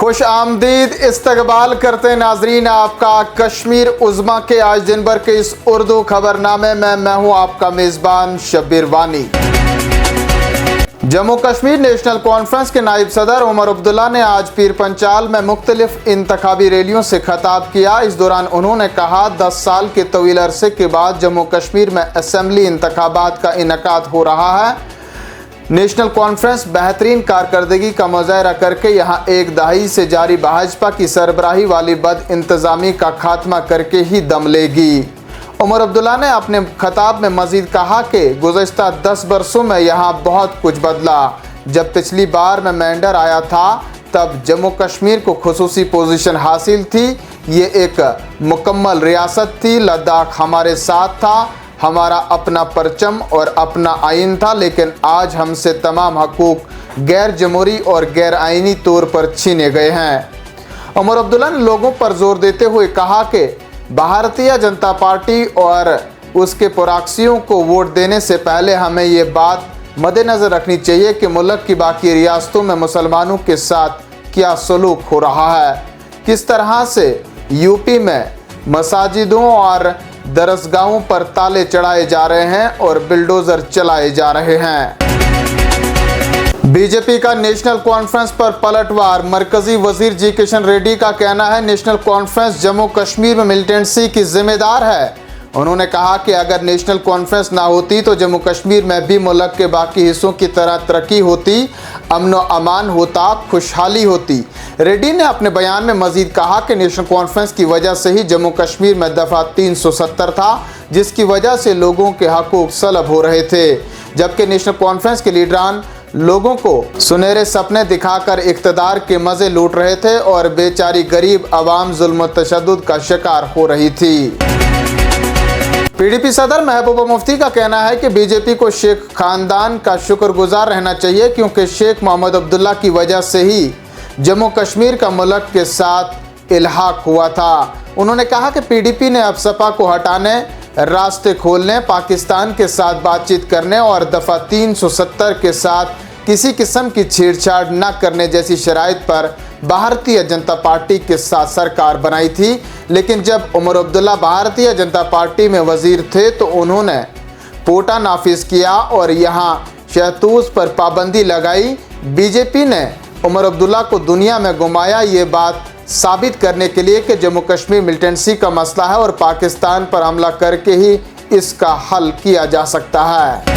खुश आमदीद इस्तकबाल करते नाजरीन आपका कश्मीर उज़्मा के आज दिन भर के इस उर्दू खबरनामे में मैं हूं आपका मेज़बान शब्बीर वानी। जम्मू कश्मीर नेशनल कॉन्फ्रेंस के नायब सदर उमर अब्दुल्ला ने आज पीर पंचाल में मुख्तलिफ इंतखाबी रैलियों से खिताब किया। इस दौरान उन्होंने कहा 10 साल के तवील अरसे के बाद जम्मू कश्मीर में असम्बली इंतखाबात का इनेकाद हो रहा है। नेशनल कॉन्फ्रेंस बेहतरीन कारकर्दगी का मुजाहरा करके यहाँ एक दहाई से जारी भाजपा की सरबराही वाली बद इंतज़ामी का खात्मा करके ही दम लेगी। उमर अब्दुल्ला ने अपने खिताब में मजीद कहा कि गुज़श्ता 10 बरसों में यहाँ बहुत कुछ बदला। जब पिछली बार मैं मैंडर आया था तब जम्मू कश्मीर को खुसूसी पोजीशन हासिल थी। ये एक मुकम्मल रियासत थी। लद्दाख हमारे साथ था, हमारा अपना परचम और अपना आइन था, लेकिन आज हमसे तमाम हकूक गैर जमहूरी और गैर आइनी तौर पर छीने गए हैं। उमर अब्दुल्ला ने लोगों पर जोर देते हुए कहा कि भारतीय जनता पार्टी और उसके प्रॉक्सियों को वोट देने से पहले हमें ये बात मद्देनज़र रखनी चाहिए कि मुल्क की बाकी रियासतों में मुसलमानों के साथ क्या सलूक हो रहा है, किस तरह से यूपी में मसाजिदों और दरसगाहों पर ताले चढ़ाए जा रहे हैं और बिल्डोजर चलाए जा रहे हैं। बीजेपी का नेशनल कॉन्फ्रेंस पर पलटवार। मरकजी वजीर जी किशन रेड्डी का कहना है नेशनल कॉन्फ्रेंस जम्मू कश्मीर में मिलिटेंसी की जिम्मेदार है। उन्होंने कहा कि अगर नेशनल कॉन्फ्रेंस ना होती तो जम्मू कश्मीर में भी मुल्क के बाकी हिस्सों की तरह तरक्की होती, अमन व अमान होता, खुशहाली होती। रेड्डी ने अपने बयान में मजीद कहा कि नेशनल कॉन्फ्रेंस की वजह से ही जम्मू कश्मीर में दफ़ा 370 था, जिसकी वजह से लोगों के हकूक सलब हो रहे थे, जबकि नेशनल कॉन्फ्रेंस के लीडरान लोगों को सुनहरे सपने दिखाकर इक़्तिदार के मज़े लूट रहे थे और बेचारी गरीब आवाम जुल्म व तशद्दुद का शिकार हो रही थी। पीडीपी सदर महबूबा मुफ्ती का कहना है कि बीजेपी को शेख खानदान का शुक्रगुजार रहना चाहिए, क्योंकि शेख मोहम्मद अब्दुल्ला की वजह से ही जम्मू कश्मीर का मुल्क के साथ इल्हाक हुआ था। उन्होंने कहा कि पीडीपी ने अब सपा को हटाने, रास्ते खोलने, पाकिस्तान के साथ बातचीत करने और दफ़ा 370 के साथ किसी किस्म की छेड़छाड़ न करने जैसी शराइत पर भारतीय जनता पार्टी के साथ सरकार बनाई थी। लेकिन जब उमर अब्दुल्ला भारतीय जनता पार्टी में वजीर थे तो उन्होंने पोटा नाफिज किया और यहाँ शहतूत पर पाबंदी लगाई। बीजेपी ने उमर अब्दुल्ला को दुनिया में घुमाया, ये बात साबित करने के लिए कि जम्मू कश्मीर मिलिटेंसी का मसला है और पाकिस्तान पर हमला करके ही इसका हल किया जा सकता है।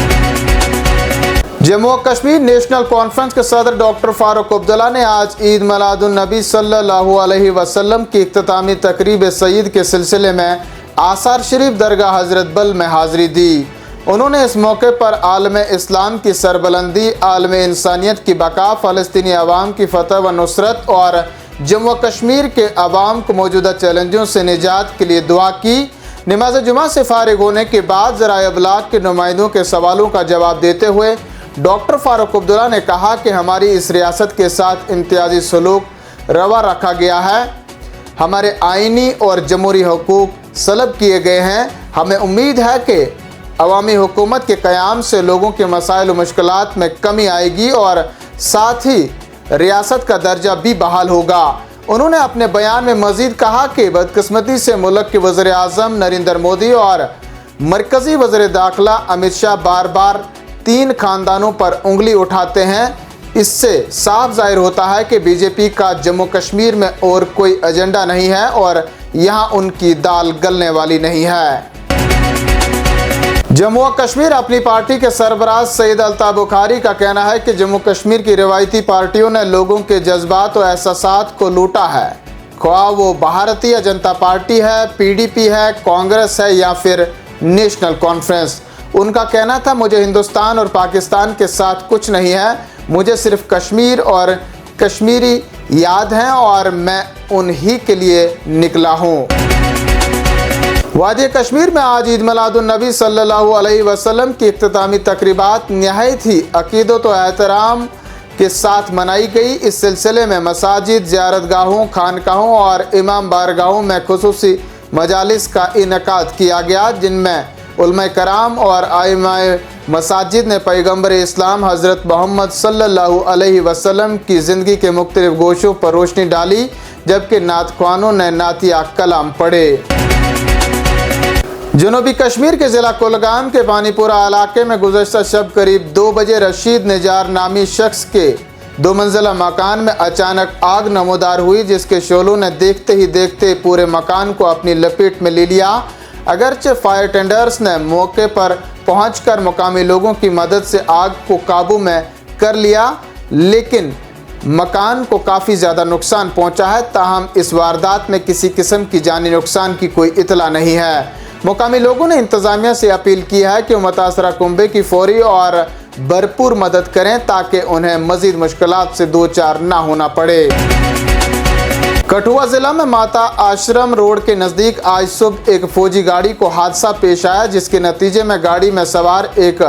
जम्मू कश्मीर नेशनल कॉन्फ्रेंस के सदर डॉक्टर फारूक अब्दुल्ला ने आज ईद मिलादुन्नबी सल्लल्लाहु अलैहि वसल्लम की इख्तितामी तकरीब सईद के सिलसिले में आसार शरीफ दरगाह हजरत बल में हाज़िरी दी। उन्होंने इस मौके पर आलम इस्लाम की सरबलंदी, आलम इंसानियत की बका, फ़लस्तीनी अवाम की फतह व नुसरत और जम्मू कश्मीर के अवाम को मौजूदा चैलेंजों से निजात के लिए दुआ की। नमाज जुमा से फारिग होने के बाद ज़राए अबलाग के नुमाइंदों के सवालों का जवाब देते हुए डॉक्टर फारूक अब्दुल्ला ने कहा कि हमारी इस रियासत के साथ इम्तियाजी सलूक रवा रखा गया है, हमारे आइनी और जमहूरी हकूक सलब किए गए हैं। हमें उम्मीद है कि अवामी हुकूमत के क़याम से लोगों के मसाइल व मुश्किलात में कमी आएगी और साथ ही रियासत का दर्जा भी बहाल होगा। उन्होंने अपने बयान में मज़ीद कहा कि बदकिस्मती से मुल्क के वज़ीर आज़म नरेंद्र मोदी और मरकज़ी वज़ीर दाखिला अमित शाह बार बार 3 खानदानों पर उंगली उठाते हैं। इससे साफ जाहिर होता है कि बीजेपी का जम्मू कश्मीर में और कोई एजेंडा नहीं है और यहाँ उनकी दाल गलने वाली नहीं है। जम्मू कश्मीर अपनी पार्टी के सरबराह सईद अल्ताफ़ बुखारी का कहना है कि जम्मू कश्मीर की रिवायती पार्टियों ने लोगों के जज्बात और एहसासात को लूटा है, ख्वाह वो भारतीय जनता पार्टी है, पीडीपी है, कांग्रेस है या फिर नेशनल कॉन्फ्रेंस। उनका कहना था मुझे हिंदुस्तान और पाकिस्तान के साथ कुछ नहीं है, मुझे सिर्फ कश्मीर और कश्मीरी याद हैं और मैं उन्हीं के लिए निकला हूँ। वादी कश्मीर में आज ईद मिलादुन्नबी सल्लल्लाहु अलैहि वसल्लम की इख्तितामी तकरीबात नहायत ही अक़ीदत व एहतराम के साथ मनाई गई। इस सिलसिले में मसाजिद, ज़ियारतगाहों, खानकाहों और इमाम बारगाहों में खुसूसी मजालिस का इनेकाद किया गया, जिनमें उलमाए कराम और आइमाए मसाजिद ने पैगंबर इस्लाम हज़रत मोहम्मद सल्लल्लाहु अलैहि वसल्लम की ज़िंदगी के मुख्तलिफ गोशों पर रोशनी डाली, जबकि नातख्वानों ने नातिया कलाम पढ़े। जनूबी कश्मीर के ज़िला कुलगाम के पानीपुरा इलाके में गुज़श्ता शब करीब 2 बजे रशीद निजार नामी शख्स के 2 मंजिला मकान में अचानक आग नमूदार हुई, जिसके शोलों ने देखते ही देखते पूरे मकान को अपनी लपेट में ले लिया। अगरचे फायर टेंडर्स ने मौके पर पहुंचकर मुकामी लोगों की मदद से आग को काबू में कर लिया, लेकिन मकान को काफ़ी ज़्यादा नुकसान पहुंचा है। ताहम इस वारदात में किसी किस्म की जानी नुकसान की कोई इतला नहीं है। मुकामी लोगों ने इंतज़ामिया से अपील की है कि मुतासरा कुंबे की फौरी और भरपूर मदद करें ताकि उन्हें मज़ीद मुश्किलात से दो चार ना होना पड़े। कठुआ ज़िला में माता आश्रम रोड के नज़दीक आज सुबह एक फ़ौजी गाड़ी को हादसा पेश आया, जिसके नतीजे में गाड़ी में सवार एक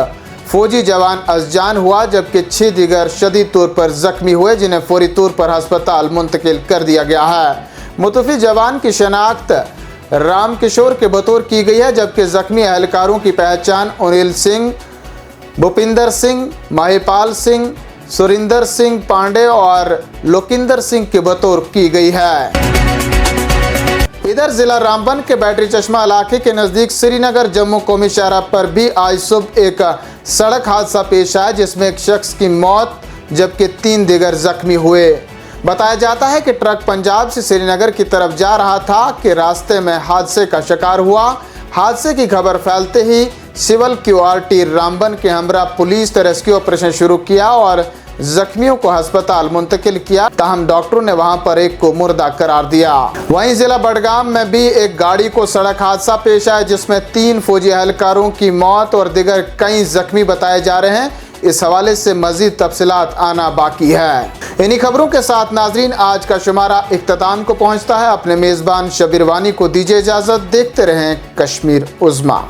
फ़ौजी जवान अज़जान हुआ, जबकि 6 दीगर शदीद तौर पर ज़ख्मी हुए, जिन्हें फौरी तौर पर अस्पताल मुंतकिल कर दिया गया है। मुतफ़ी जवान की शनाख्त राम किशोर के बतौर की गई है, जबकि ज़ख्मी एहलकारों की पहचान अनिल सिंह, भूपिंदर सिंह, महिपाल सिंह, सुरिंदर सिंह पांडे और लोकिंदर सिंह के बतौर की गई है। इधर जिला रामबन के बैटरी चश्मा इलाके के नज़दीक श्रीनगर जम्मू कौमी शाहराह पर भी आज सुबह एक सड़क हादसा पेश आया, जिसमें एक शख्स की मौत जबकि 3 दीगर जख्मी हुए। बताया जाता है कि ट्रक पंजाब से श्रीनगर की तरफ जा रहा था कि रास्ते में हादसे का शिकार हुआ। हादसे की खबर फैलते ही सिविल QRT रामबन के हमरा पुलिस ने रेस्क्यू ऑपरेशन शुरू किया और जख्मियों को अस्पताल मुंतकिल किया। ताहम डॉक्टरों ने वहां पर एक को मुर्दा करार दिया। वहीं जिला बडगाम में भी एक गाड़ी को सड़क हादसा पेश आया, जिसमें 3 फौजी एहलकारों की मौत और दीगर कई जख्मी बताए जा रहे हैं। इस हवाले से मजीद तफसीलात आना बाकी है। इन्हीं खबरों के साथ नाजरीन आज का शुमारा इख्तिताम को पहुंचता है। अपने मेज़बान शबीर वानी को दीजिए इजाज़त। देखते रहें कश्मीर उज़्मा।